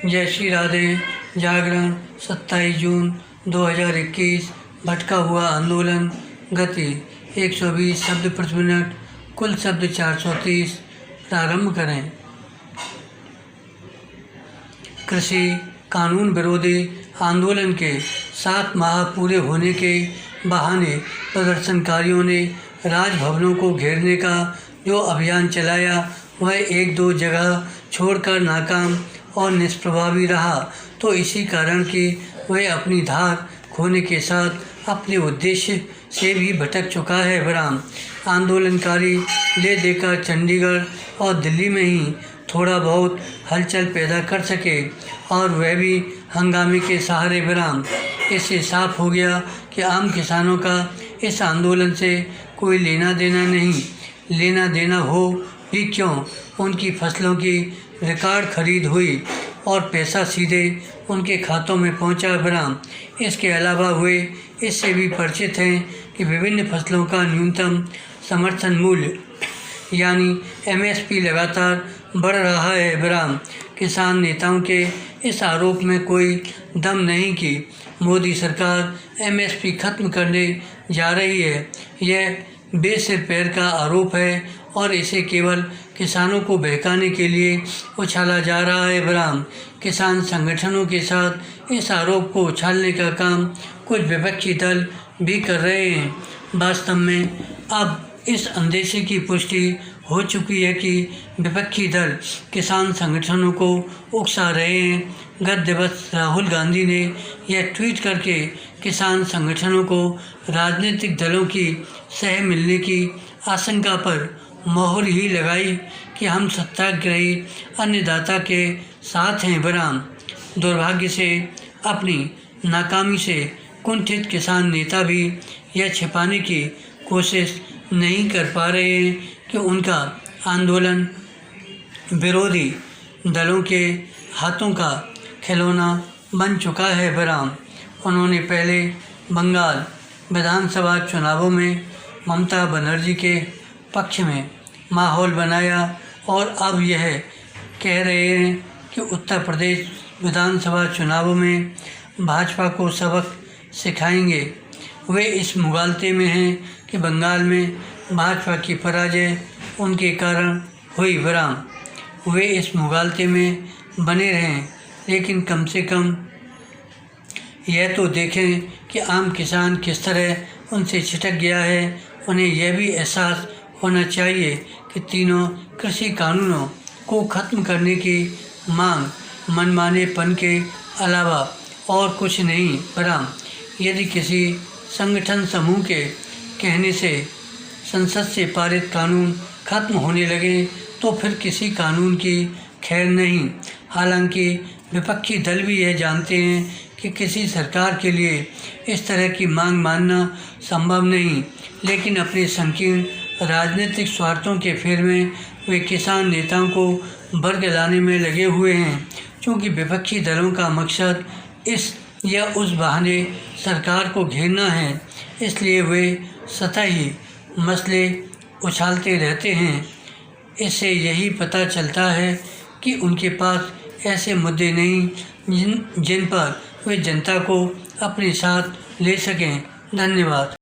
जय श्री राधे। जागरण 27 जून 2021। भटका हुआ आंदोलन। गति 120 शब्द प्रति मिनट। कुल शब्द 430। प्रारंभ करें। कृषि कानून विरोधी आंदोलन के 7 माह पूरे होने के बहाने प्रदर्शनकारियों ने राजभवनों को घेरने का जो अभियान चलाया वह 1-2 जगह छोड़कर नाकाम और निष्प्रभावी रहा, तो इसी कारण कि वह अपनी धार खोने के साथ अपने उद्देश्य से भी भटक चुका है। विराम आंदोलनकारी ले देकर चंडीगढ़ और दिल्ली में ही थोड़ा बहुत हलचल पैदा कर सके, और वह भी हंगामे के सहारे। विराम इससे साफ हो गया कि आम किसानों का इस आंदोलन से कोई लेना देना नहीं। लेना देना हो भी क्यों, उनकी फसलों की रिकॉर्ड खरीद हुई और पैसा सीधे उनके खातों में पहुंचा। विराम इसके अलावा वे इससे भी परिचित हैं कि विभिन्न फसलों का न्यूनतम समर्थन मूल्य यानी MSP लगातार बढ़ रहा है। विराम किसान नेताओं के इस आरोप में कोई दम नहीं कि मोदी सरकार MSP खत्म करने जा रही है। यह बेसिर पैर का आरोप है और इसे केवल किसानों को बहकाने के लिए उछाला जा रहा है। विराम किसान संगठनों के साथ इस आरोप को उछालने का काम कुछ विपक्षी दल भी कर रहे हैं। वास्तव में अब इस अंदेशे की पुष्टि हो चुकी है कि विपक्षी दल किसान संगठनों को उकसा रहे हैं। गत दिवस राहुल गांधी ने यह ट्वीट करके किसान संगठनों को राजनीतिक दलों की सह मिलने की आशंका पर मोहर ही लगाई कि हम सत्याग्रही अन्नदाता के साथ हैं। विराम दुर्भाग्य से अपनी नाकामी से कुंठित किसान नेता भी यह छिपाने की कोशिश नहीं कर पा रहे हैं कि उनका आंदोलन विरोधी दलों के हाथों का खिलौना बन चुका है। विराम उन्होंने पहले बंगाल विधानसभा चुनावों में ममता बनर्जी के पक्ष में माहौल बनाया और अब यह कह रहे हैं कि उत्तर प्रदेश विधानसभा चुनावों में भाजपा को सबक सिखाएंगे। वे इस मुगालते में हैं कि बंगाल में भाजपा की पराजय उनके कारण हुई। विराम वे इस मुगालते में बने रहें, लेकिन कम से कम यह तो देखें कि आम किसान किस तरह उनसे छिटक गया है। उन्हें यह भी एहसास होना चाहिए कि तीनों कृषि कानूनों को ख़त्म करने की मांग मनमानेपन के अलावा और कुछ नहीं। विराम यदि किसी संगठन समूह के कहने से संसद से पारित कानून खत्म होने लगे तो फिर किसी कानून की खैर नहीं। हालांकि विपक्षी दल भी यह जानते हैं कि किसी सरकार के लिए इस तरह की मांग मानना संभव नहीं, लेकिन अपने संकीर्ण राजनीतिक स्वार्थों के फेर में वे किसान नेताओं को बरगलाने में लगे हुए हैं। क्योंकि विपक्षी दलों का मकसद इस या उस बहाने सरकार को घेरना है, इसलिए वे सतही मसले उछालते रहते हैं। इससे यही पता चलता है कि उनके पास ऐसे मुद्दे नहीं जिन पर वे जनता को अपने साथ ले सकें। धन्यवाद।